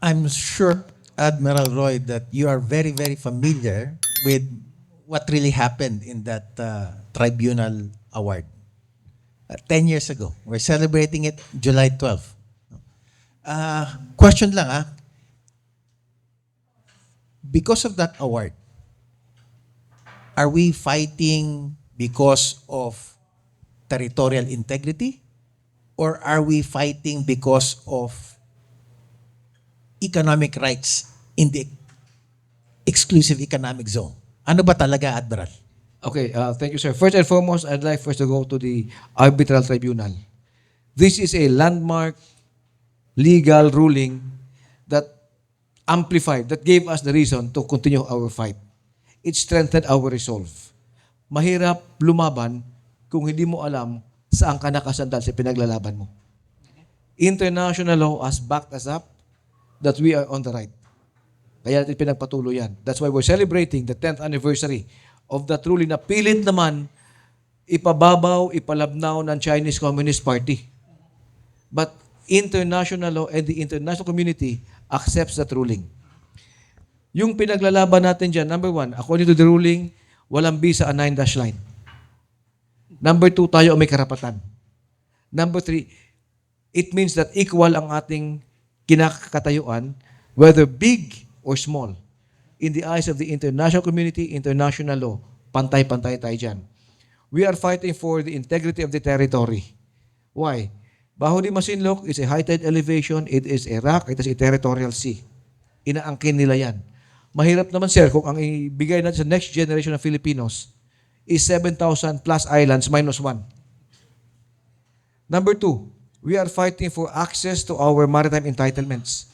I'm sure, Admiral Roy, that you are very, very familiar with what really happened in that tribunal award. 10 years ago. We're celebrating it July 12th. Question lang because of that award, are we fighting because of territorial integrity or are we fighting because of economic rights in the exclusive economic zone? Ano ba talaga, Admiral? Okay, thank you, sir. First and foremost, I'd like first to go to the arbitral tribunal. This is a landmark legal ruling that amplified, that gave us the reason to continue our fight. It strengthened our resolve. Mahirap lumaban kung hindi mo alam saan ka nakasandal sa pinaglalaban mo. International law has backed us up that we are on the right. Kaya natin pinagpatuloy yan. That's why we're celebrating the 10th anniversary of that ruling na pilit naman ipababaw, ipalabnaw ng Chinese Communist Party. But international law and the international community accepts that ruling. Yung pinaglalaban natin dyan, number one, according to the ruling, walang visa a 9-dash line. Number two, tayo may karapatan. Number three, it means that equal ang ating kinakatayuan, whether big or small. In the eyes of the international community, international law, pantay-pantay tayo dyan. We are fighting for the integrity of the territory. Why? Baho di Masinloc is a high-tide elevation, it is a rock, it is a territorial sea. Inaangkin nila yan. Mahirap naman, sir, kung ang ibigay natin sa next generation ng Filipinos is 7,000 plus islands minus 1. Number two, we are fighting for access to our maritime entitlements.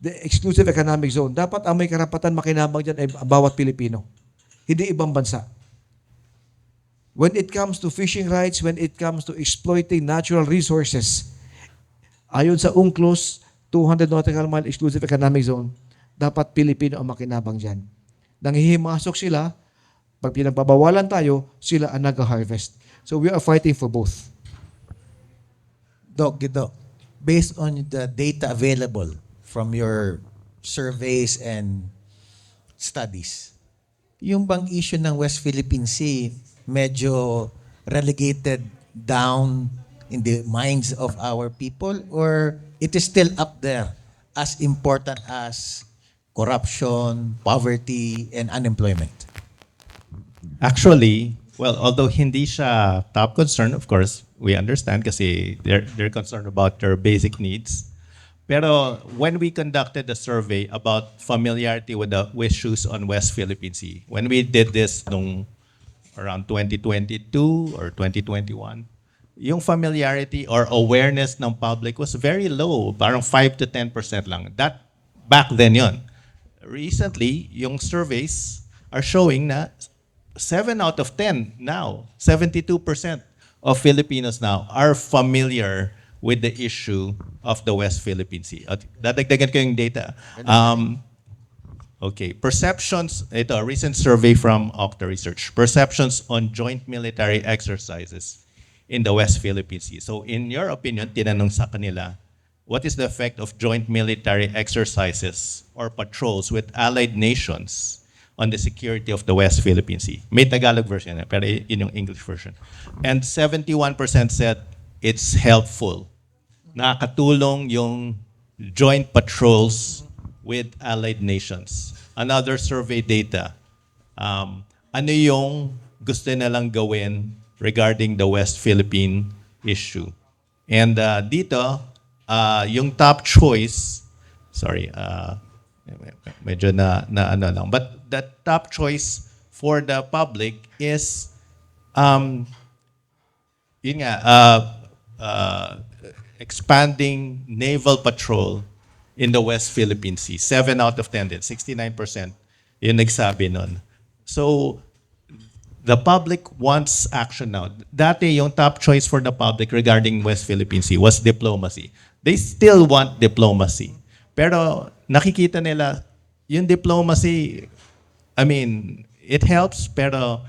The exclusive economic zone. Dapat ang may karapatan makinabang dyan ay bawat Pilipino. Hindi ibang bansa. When it comes to fishing rights, when it comes to exploiting natural resources, ayon sa UNCLOS, 200 nautical mile exclusive economic zone, dapat Pilipino ang makinabang dyan. Nanghihimasok sila, pag pinagbabawalan tayo, sila ang nag-harvest. So we are fighting for both. Doc, based on the data available from your surveys and studies, yung bang issue ng West Philippine Sea medyo relegated down in the minds of our people or it is still up there as important as corruption, poverty, and unemployment? Actually, well, although hindi siya top concern, of course, we understand kasi they're concerned about their basic needs. Pero when we conducted a survey about familiarity with the issues on West Philippine Sea, when we did this nung around 2022 or 2021, yung familiarity or awareness ng public was very low, parang 5 to 10% lang. That back then yon. Recently, yung surveys are showing na 7 out of 10 now, 72% of Filipinos now are familiar with the issue of the West Philippine Sea. At dadagdagan ko yung data. Okay, perceptions, ito, a recent survey from Okta Research. Perceptions on joint military exercises in the West Philippine Sea. So in your opinion, tinanong sa kanila, what is the effect of joint military exercises or patrols with allied nations on the security of the West Philippine Sea? May Tagalog version, pero yun yung English version. And 71% said it's helpful. Nakakatulong yung joint patrols with allied nations. Another survey data, ano yung gusto nilang gawin regarding the West Philippine issue? And dito, yung top choice, sorry, medyo na ano lang, but the top choice for the public is, yun nga, expanding naval patrol in the West Philippine Sea. 7 out of 10 din, 69% yung nagsabi nun. So, the public wants action now. Dati, yung top choice for the public regarding West Philippine Sea was diplomacy. They still want diplomacy. Pero nakikita nila, yung diplomacy, I mean, it helps, pero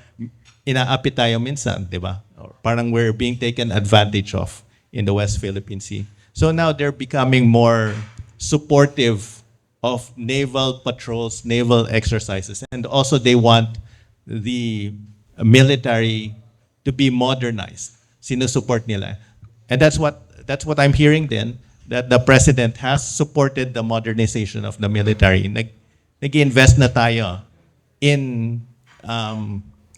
inaapi tayo minsan, di ba? Or parang we're being taken advantage of in the West Philippine Sea. So now they're becoming more supportive of naval patrols, naval exercises, and also they want the military to be modernized. Sinusupport nila. And that's what I'm hearing then, that the president has supported the modernization of the military. Nag-invest na tayo in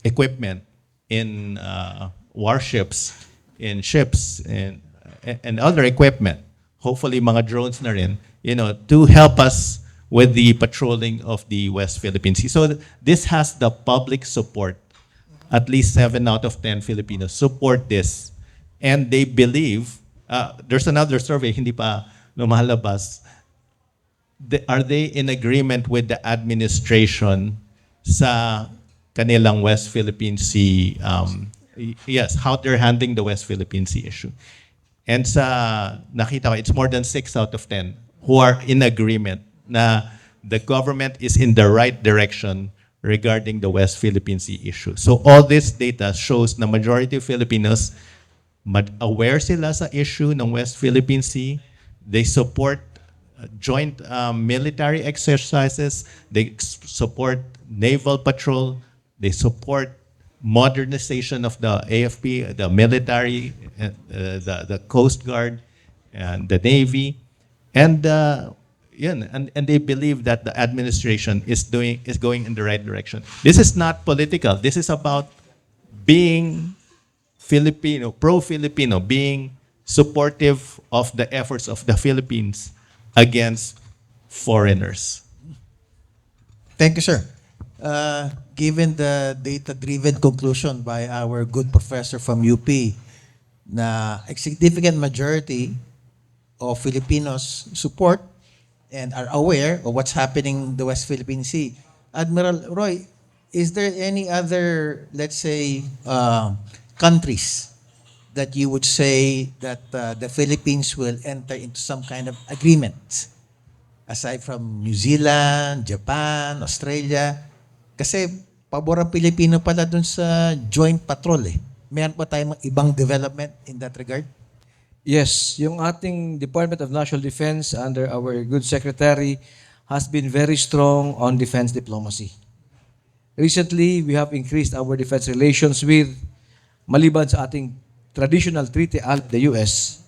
equipment, in warships, in ships, and other equipment. Hopefully, mga drones na rin, to help us with the patrolling of the West Philippine Sea. So this has the public support. At least 7 out of 10 Filipinos support this. And they believe, there's another survey, hindi pa lumalabas, are they in agreement with the administration sa kanilang West Philippine Sea, yes, how they're handling the West Philippine Sea issue. And sa nakita ko, it's more than 6 out of 10 who are in agreement na the government is in the right direction regarding the West Philippine Sea issue. So all this data shows na majority of Filipinos aware sila sa issue ng West Philippine Sea. They support joint military exercises. They support naval patrol. They support modernization of the AFP, the military, the Coast Guard, and the Navy. And and they believe that the administration is going in the right direction. This is not political. This is about being Filipino, pro-Filipino, being supportive of the efforts of the Philippines against foreigners. Thank you, sir. Given the data-driven conclusion by our good professor from UP na a significant majority of Filipinos support and are aware of what's happening in the West Philippine Sea, Admiral Roy, is there any other, let's say, countries that you would say that the Philippines will enter into some kind of agreement aside from New Zealand, Japan, Australia? Kasi pabor ang Pilipino pala dun sa joint patrol eh. Meron pa tayong ibang development in that regard? Yes, yung ating Department of National Defense under our good secretary has been very strong on defense diplomacy. Recently, we have increased our defense relations with, maliban sa ating traditional treaty ally, the US,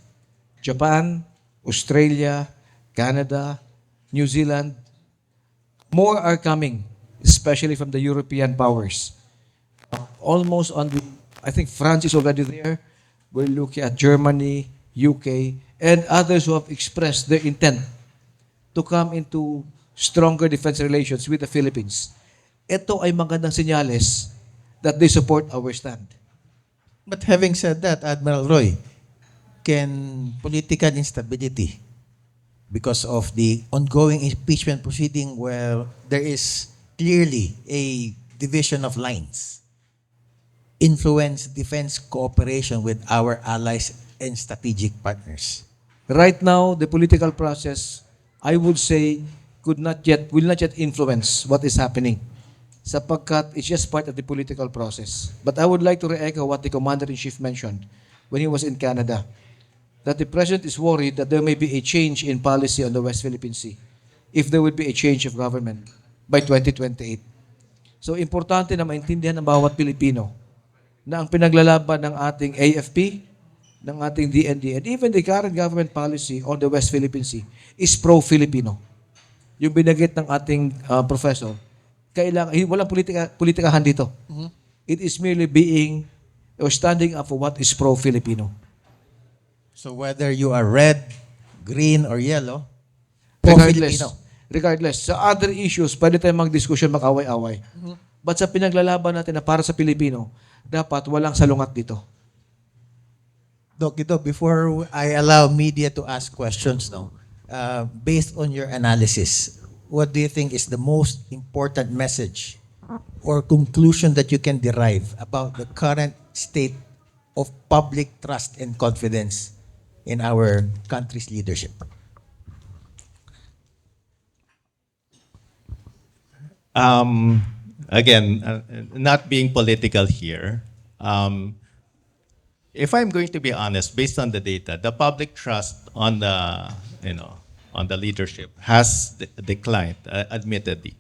Japan, Australia, Canada, New Zealand. More are coming, especially from the European powers. Almost on the, I think France is already there. We're looking at Germany, UK, and others who have expressed their intent to come into stronger defense relations with the Philippines. Ito ay magandang senyales that they support our stand. But having said that, Admiral Roy, can political instability because of the ongoing impeachment proceeding where there is clearly a division of lines influence defense cooperation with our allies and strategic partners? Right now, the political process, I would say, will not yet influence what is happening, sapagkat it's just part of the political process. But I would like to re-echo what the Commander-in-Chief mentioned when he was in Canada, that the President is worried that there may be a change in policy on the West Philippine Sea if there would be a change of government by 2028. So, importante na maintindihan ng bawat Pilipino na ang pinaglalaban ng ating AFP, ng ating DND, and even the current government policy on the West Philippine Sea is pro-Filipino. Yung binanggit ng ating professor, walang politikahan dito. It is merely being or standing up for what is pro-Filipino. So whether you are red, green, or yellow, pro-Filipino. Regardless. Sa other issues, pwede tayong mag-discussion, mag-away-away. But sa pinaglalaban natin na para sa Pilipino, dapat walang salungat dito. Doc, before I allow media to ask questions now, based on your analysis, what do you think is the most important message or conclusion that you can derive about the current state of public trust and confidence in our country's leadership? Again, not being political here, if I'm going to be honest, based on the data, the public trust on the, on the leadership has declined, admittedly.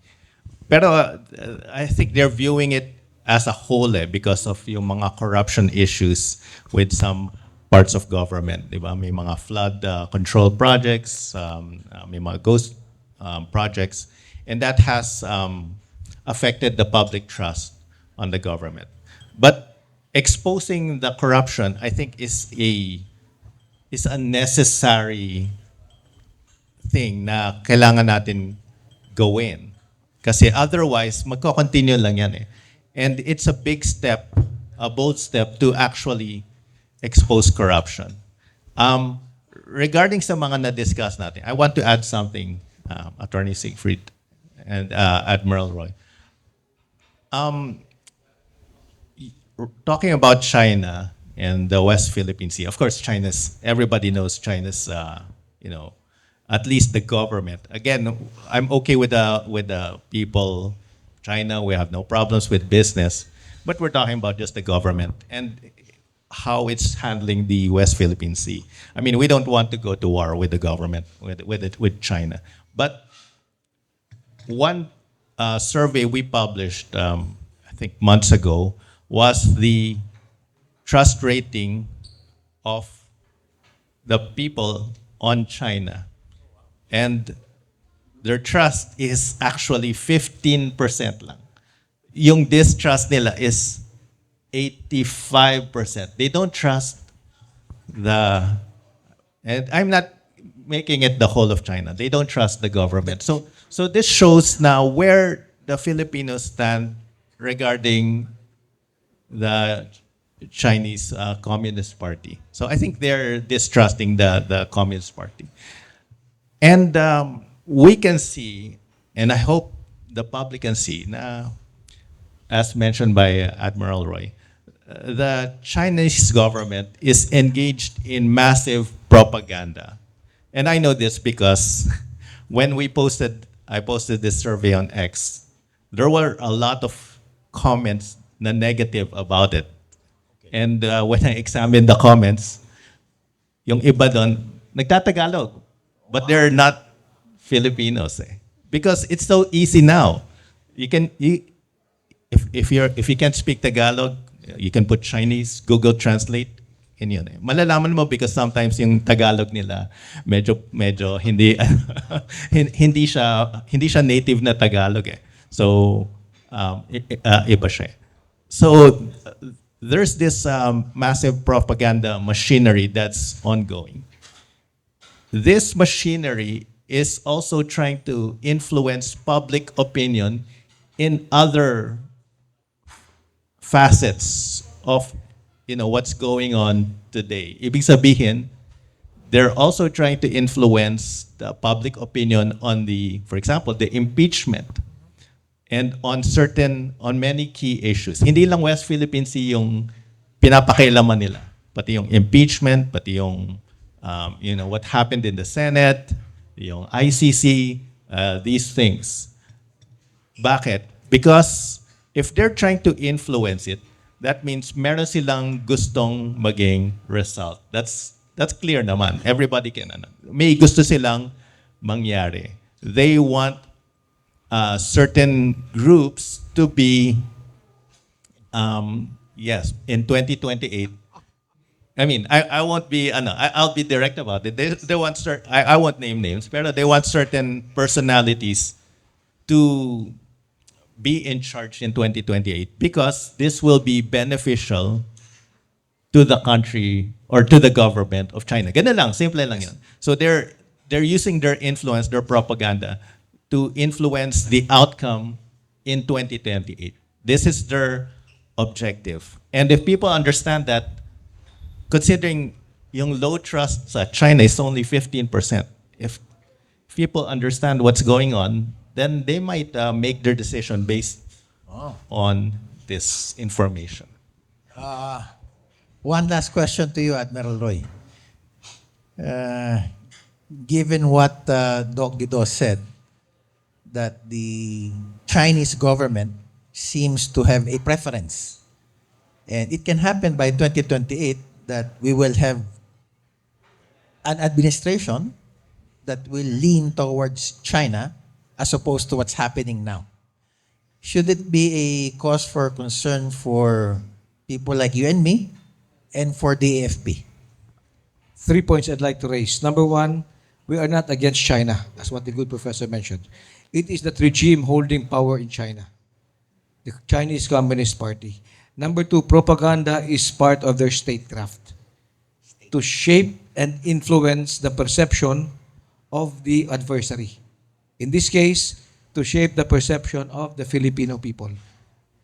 Pero I think they're viewing it as a whole because of yung mga corruption issues with some parts of government. Di ba? May mga flood control projects, may mga ghost projects, and that has affected the public trust on the government. But exposing the corruption, I think, is a necessary thing na kailangan natin gawin. Kasi otherwise, magko-continue lang yan eh. And it's a big step, a bold step to actually expose corruption. Regarding sa mga na-discuss natin, I want to add something, Attorney Siegfried and Admiral Roy. Talking about China and the West Philippine Sea, of course, everybody knows China's, at least the government. Again, I'm okay with the people, China, we have no problems with business, but we're talking about just the government and how it's handling the West Philippine Sea. I mean, we don't want to go to war with the government, with China. But one survey we published, I think months ago, was the trust rating of the people on China. And their trust is actually 15% lang. Yung distrust nila is 85%. They don't trust and I'm not making it the whole of China. They don't trust the government. So this shows now where the Filipinos stand regarding the Chinese Communist Party. So I think they're distrusting the Communist Party. And we can see, and I hope the public can see, na, as mentioned by Admiral Roy, the Chinese government is engaged in massive propaganda. And I know this because when I posted this survey on X, there were a lot of comments na negative about it. And when I examined the comments, yung iba doon, nagtatagalog. But they're not Filipinos eh. Because it's so easy now. If you can't speak Tagalog, you can put Chinese, Google Translate, and yun eh. Malalaman mo because sometimes yung Tagalog nila medyo hindi hindi siya native na Tagalog eh. So iba siya. So there's this massive propaganda machinery that's ongoing. This machinery is also trying to influence public opinion in other facets of what's going on today. Ibig sabihin, they're also trying to influence the public opinion on for example, the impeachment and on many key issues. Hindi lang West Philippine Sea yung pinapakailaman nila, pati yung impeachment, pati yung what happened in the Senate, yung ICC, these things. Bakit? Because if they're trying to influence it, that means meron silang gustong maging result. That's clear naman. Everybody can. May gusto silang mangyari. They want certain groups to be, in 2028. I mean, I won't be, I'll be direct about it. They want I won't name names, but they want certain personalities to be in charge in 2028 because this will be beneficial to the country or to the government of China. Ganun lang, simple lang yun. So they're using their influence, their propaganda to influence the outcome in 2028. This is their objective. And if people understand that, considering yung low trust sa China is only 15%, if people understand what's going on, then they might make their decision based on this information. One last question to you, Admiral Roy. Given what Doc Guido said, that the Chinese government seems to have a preference, and it can happen by 2028 that we will have an administration that will lean towards China as opposed to what's happening now? Should it be a cause for concern for people like you and me and for the AFP? 3 points I'd like to raise. Number one, we are not against China, as what the good professor mentioned. It is that regime holding power in China, the Chinese Communist Party. Number two, propaganda is part of their statecraft to shape and influence the perception of the adversary. In this case, to shape the perception of the Filipino people.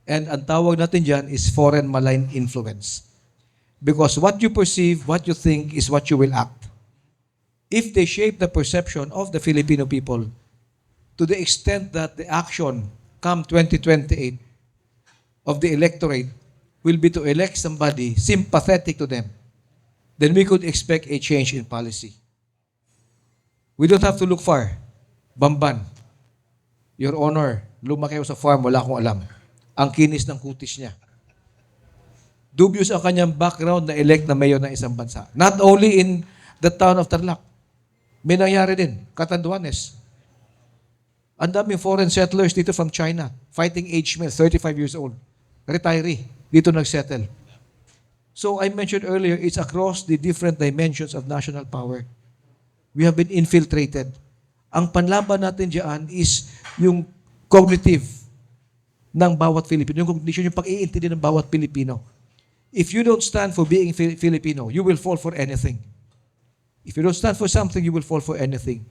And ang tawag natin dyan is foreign malign influence. Because what you perceive, what you think, is what you will act. If they shape the perception of the Filipino people to the extent that the action come 2028 of the electorate will be to elect somebody sympathetic to them, then we could expect a change in policy. We don't have to look far. Bamban, Your Honor, lumaki ako sa farm, wala akong alam. Ang kinis ng kutis niya. Dubious ang kanyang background na elect na mayor ng isang bansa. Not only in the town of Tarlac. May nangyari din, Catanduanes. Ang daming foreign settlers dito from China, fighting age male, 35 years old. Retiree, dito nagsettle. So I mentioned earlier, it's across the different dimensions of national power. We have been infiltrated. Ang panlaban natin diyan is yung cognitive ng bawat Filipino, yung cognition, yung pag-iintindi ng bawat Pilipino. If you don't stand for being Filipino, you will fall for anything. If you don't stand for something, you will fall for anything.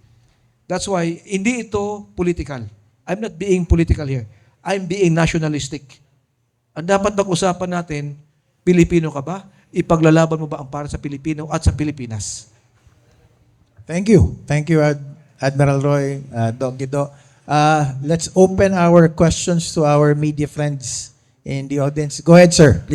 That's why, hindi ito political. I'm not being political here. I'm being nationalistic. Ang dapat pag-usapan natin, Pilipino ka ba? Ipaglalaban mo ba ang para sa Pilipino at sa Pilipinas? Thank you. Thank you, Admiral Roy, Doc Guido. Let's open our questions to our media friends in the audience. Go ahead, sir.